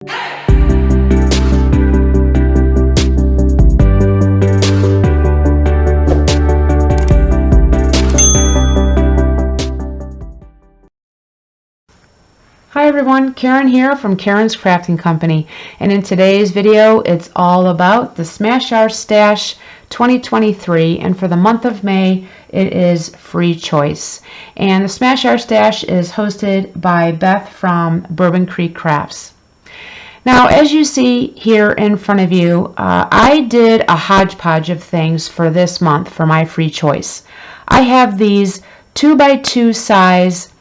Hi everyone, Karen here from Karen's Crafting Company, and in today's video it's all about the Smash Our Stash 2023, and for the month of May it is free choice. And the Smash Our Stash is hosted by Beth from Bourbon Creek Crafts. Now, as you see here in front of you, I did a hodgepodge of things for this month for my free choice. I have these 2x2 size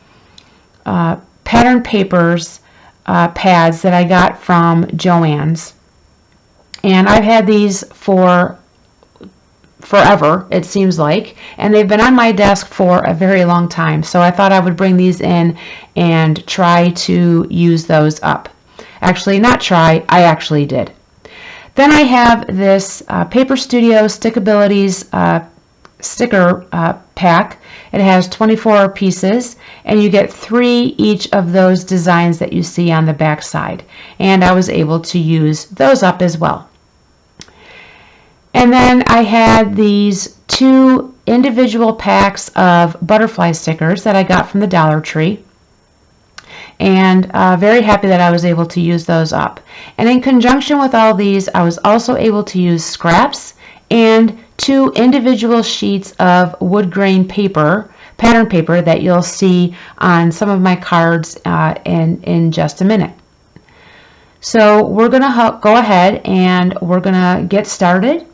pattern papers pads that I got from Joann's, and I've had these for forever, it seems like, and they've been on my desk for a very long time, so I thought I would bring these in and try to use those up. Actually, not try, I actually did. Then I have this Paper Studio Stickabilities sticker pack. It has 24 pieces, and you get 3 each of those designs that you see on the back side, and I was able to use those up as well. And then I had these 2 individual packs of butterfly stickers that I got from the Dollar Tree, and very happy that I was able to use those up. And in conjunction with all these, I was also able to use scraps and 2 individual sheets of wood grain paper, pattern paper, that you'll see on some of my cards in just a minute. So we're going to go ahead and we're going to get started.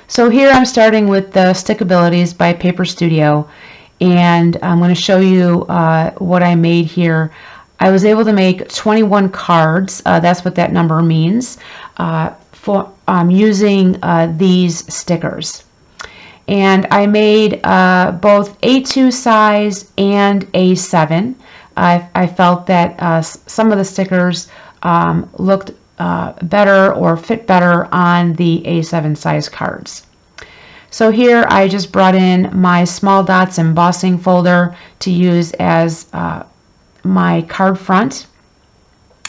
So here I'm starting with the Stickabilities by Paper Studio, and I'm going to show you what I made here. I was able to make 21 cards, that's what that number means, for using these stickers. And I made both A2 size and A7. I felt that some of the stickers looked better or fit better on the A7 size cards. So here I just brought in my small dots embossing folder to use as my card front,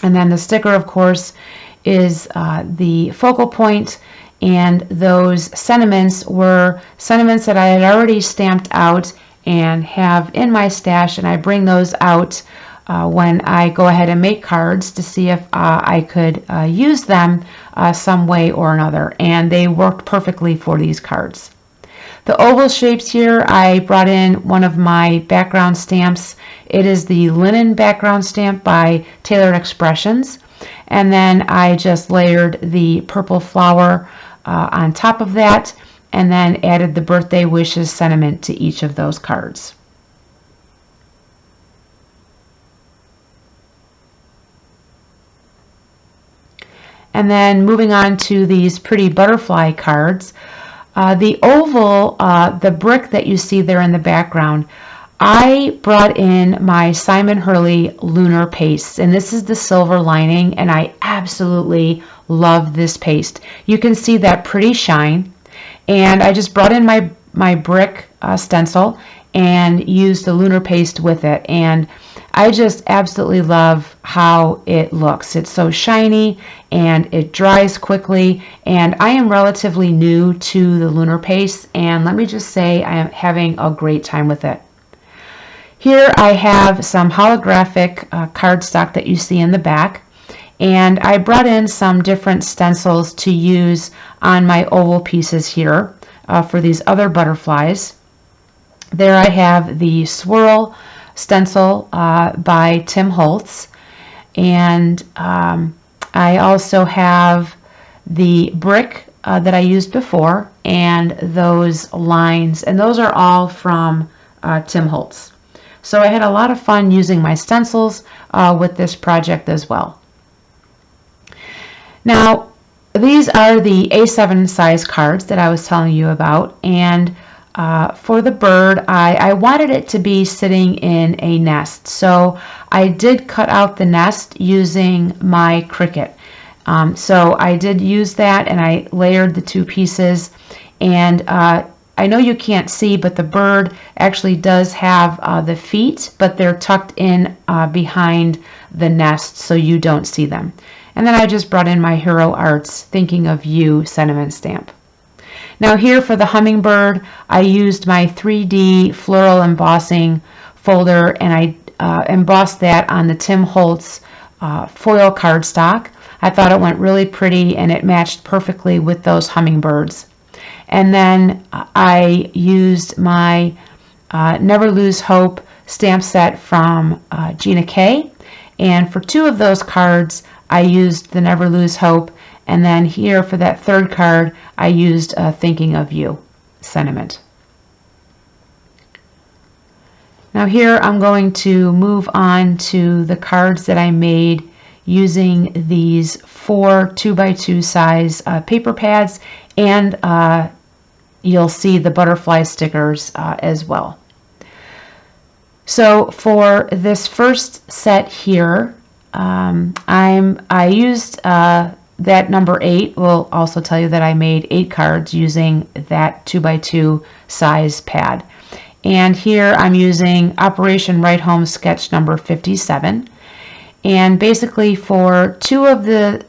and then the sticker, of course, is the focal point, and those sentiments were sentiments that I had already stamped out and have in my stash, and I bring those out when I go ahead and make cards to see if I could use them some way or another, and they worked perfectly for these cards. The oval shapes here, I brought in one of my background stamps. It is the linen background stamp by Tailored Expressions, and then I just layered the purple flower on top of that, and then added the birthday wishes sentiment to each of those cards. And then moving on to these pretty butterfly cards, the oval, the brick that you see there in the background, I brought in my Simon Hurley lunar paste, and this is the silver lining, and I absolutely love this paste. You can see that pretty shine, and I just brought in my brick stencil and used the lunar paste with it, and I just absolutely love how it looks. It's so shiny and it dries quickly, and I am relatively new to the lunar paste, and let me just say I am having a great time with it. Here I have some holographic cardstock that you see in the back, and I brought in some different stencils to use on my oval pieces here for these other butterflies. There I have the swirl stencil by Tim Holtz, and I also have the brick that I used before and those lines, and those are all from Tim Holtz. So I had a lot of fun using my stencils with this project as well. Now, these are the A7 size cards that I was telling you about, and for the bird, I wanted it to be sitting in a nest, so I did cut out the nest using my Cricut. So I did use that, and I layered the 2 pieces, and I know you can't see, but the bird actually does have the feet, but they're tucked in behind the nest so you don't see them. And then I just brought in my Hero Arts Thinking of You sentiment stamp. Now here for the hummingbird, I used my 3D floral embossing folder, and I embossed that on the Tim Holtz foil cardstock. I thought it went really pretty and it matched perfectly with those hummingbirds. And then I used my Never Lose Hope stamp set from Gina K. And for 2 of those cards, I used the Never Lose Hope. And then here for that 3rd card, I used Thinking of You sentiment. Now here I'm going to move on to the cards that I made using these 4 2x2 size paper pads, and you'll see the butterfly stickers as well. So for this first set here, I used that number 8. Will also tell you that I made 8 cards using that 2x2 size pad. And here I'm using Operation Right Home sketch number 57. And basically for 2 of the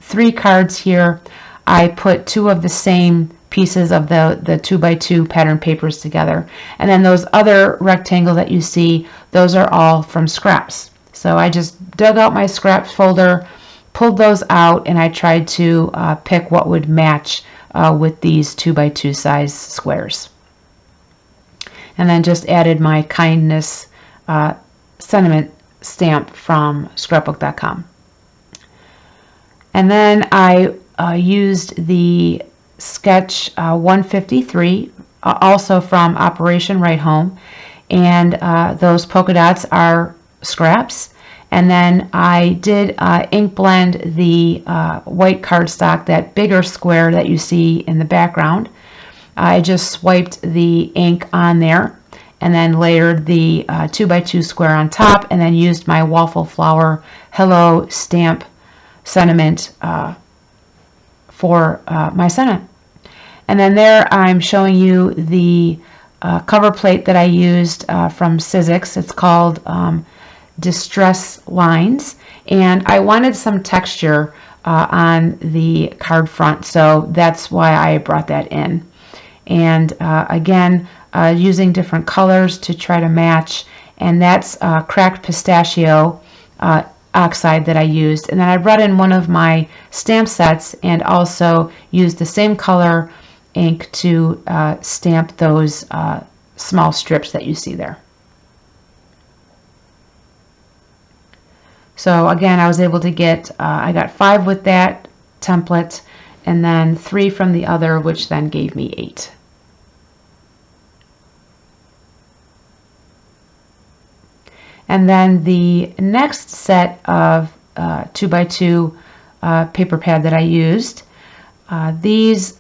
3 cards here, I put 2 of the same pieces of the 2x2 pattern papers together. And then those other rectangles that you see, those are all from scraps. So I just dug out my scraps folder, pulled those out, and I tried to pick what would match with these 2x2 size squares. And then just added my kindness sentiment stamp from scrapbook.com. And then I used the sketch 153, also from Operation Right Home, and those polka dots are scraps. And then I did ink blend the white cardstock, that bigger square that you see in the background. I just swiped the ink on there and then layered the 2x2 square on top, and then used my waffle flower hello stamp sentiment for my sentiment. And then there I'm showing you the cover plate that I used from Sizzix. It's called Distress Lines, and I wanted some texture on the card front, so that's why I brought that in. And again, using different colors to try to match, and that's cracked pistachio oxide that I used. And then I brought in one of my stamp sets and also used the same color ink to stamp those small strips that you see there. So again, I was able to get, I got 5 with that template, and then 3 from the other, which then gave me 8. And then the next set of 2x2 paper pad that I used, these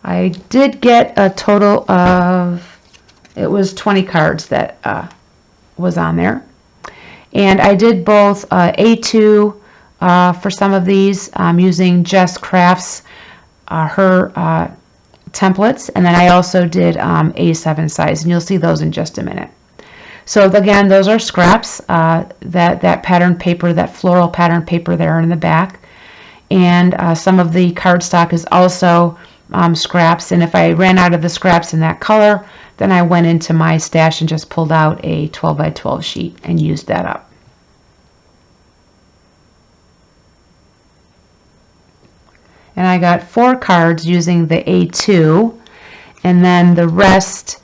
I did get a total of, it was 20 cards that was on there. And I did both A2 for some of these. I'm using Jess Crafts, her templates, and then I also did A7 size, and you'll see those in just a minute. So again, those are scraps, that pattern paper, that floral pattern paper there in the back. And some of the cardstock is also scraps, and if I ran out of the scraps in that color, then I went into my stash and just pulled out a 12x12 sheet and used that up. And I got 4 cards using the A2, and then the rest,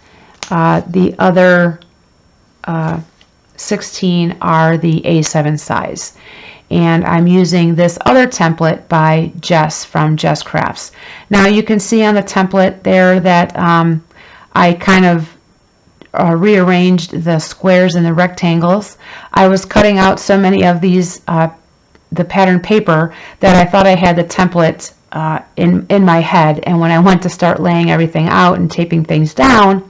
the other 16 are the A7 size. And I'm using this other template by Jess from Jess Crafts. Now you can see on the template there that I kind of rearranged the squares and the rectangles. I was cutting out so many of these, the pattern paper, that I thought I had the template in my head, and when I went to start laying everything out and taping things down,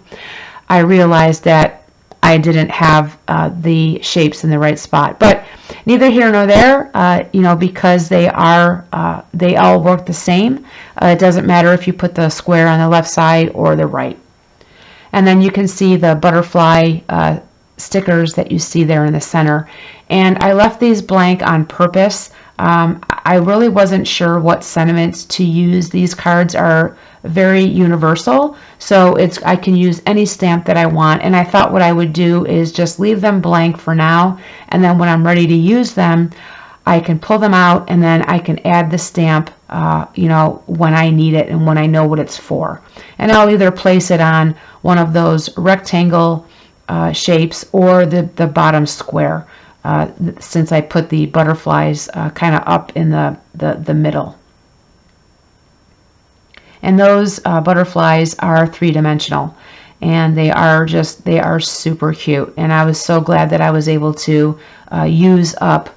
I realized that I didn't have the shapes in the right spot. But neither here nor there, you know, because they all work the same. It doesn't matter if you put the square on the left side or the right. And then you can see the butterfly stickers that you see there in the center. And I left these blank on purpose. I really wasn't sure what sentiments to use. These cards are very universal, so I can use any stamp that I want, and I thought what I would do is just leave them blank for now, and then when I'm ready to use them, I can pull them out and then I can add the stamp when I need it and when I know what it's for. And I'll either place it on one of those rectangle shapes or the bottom square, since I put the butterflies kind of up in the middle. And those butterflies are three-dimensional, and they are super cute. And I was so glad that I was able to use up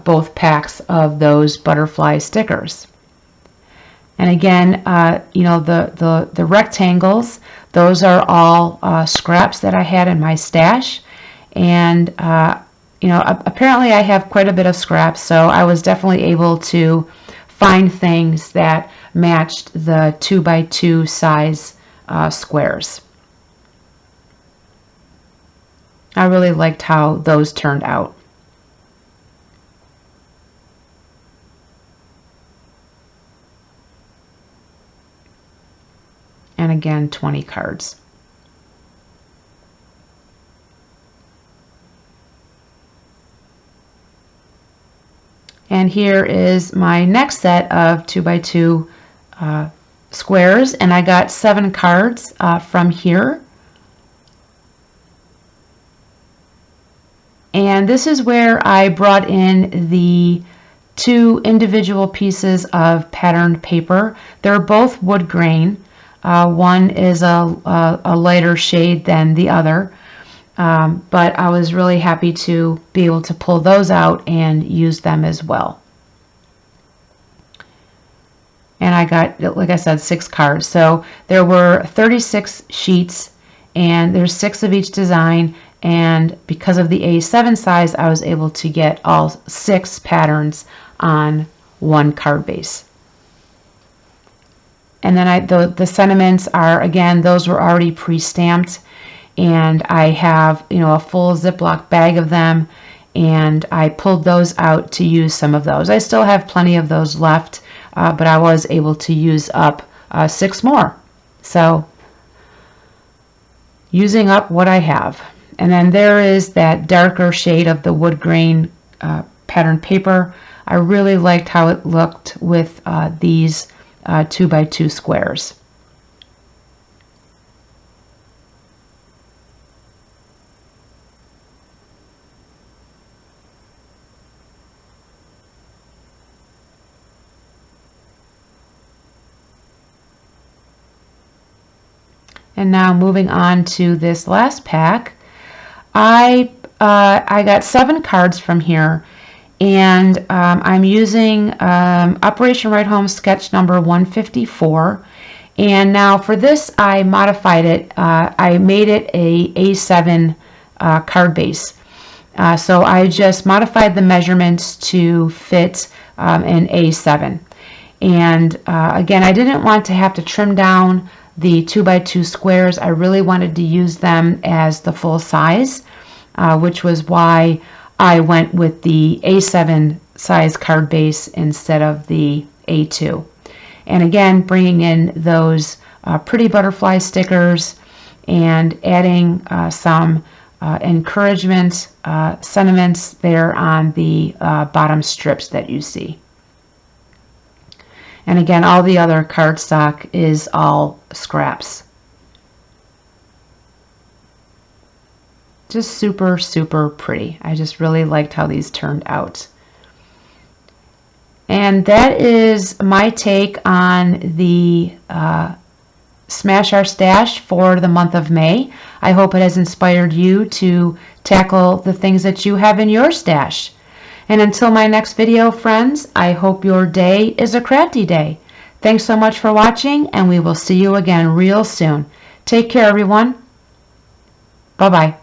both packs of those butterfly stickers. And again, the rectangles, those are all scraps that I had in my stash. And apparently I have quite a bit of scraps, so I was definitely able to find things that matched the 2x2 size squares. I really liked how those turned out. And again, 20 cards. And here is my next set of 2x2 squares, and I got 7 cards from here. And this is where I brought in the 2 individual pieces of patterned paper. They're both wood grain. One is a lighter shade than the other, but I was really happy to be able to pull those out and use them as well. And I got, like I said, 6 cards. So there were 36 sheets, and there's 6 of each design. And because of the A7 size, I was able to get all 6 patterns on one card base. And then the sentiments are, again, those were already pre-stamped, and I have, a full Ziploc bag of them, and I pulled those out to use some of those. I still have plenty of those left, but I was able to use up 6 more. So using up what I have. And then there is that darker shade of the wood grain patterned paper. I really liked how it looked with these 2x2 squares. And now moving on to this last pack, I got 7 cards from here, and I'm using Operation Right Home sketch number 154. And now for this, I modified it. I made it a A7 card base. So I just modified the measurements to fit an A7. And again, I didn't want to have to trim down the 2x2 squares. I really wanted to use them as the full size, which was why I went with the A7 size card base instead of the A2. And again, bringing in those pretty butterfly stickers and adding some encouragement sentiments there on the bottom strips that you see. And again, all the other cardstock is all scraps. Just super, super pretty. I just really liked how these turned out. And that is my take on the Smash Our Stash for the month of May. I hope it has inspired you to tackle the things that you have in your stash. And until my next video, friends, I hope your day is a crafty day. Thanks so much for watching, and we will see you again real soon. Take care, everyone. Bye-bye.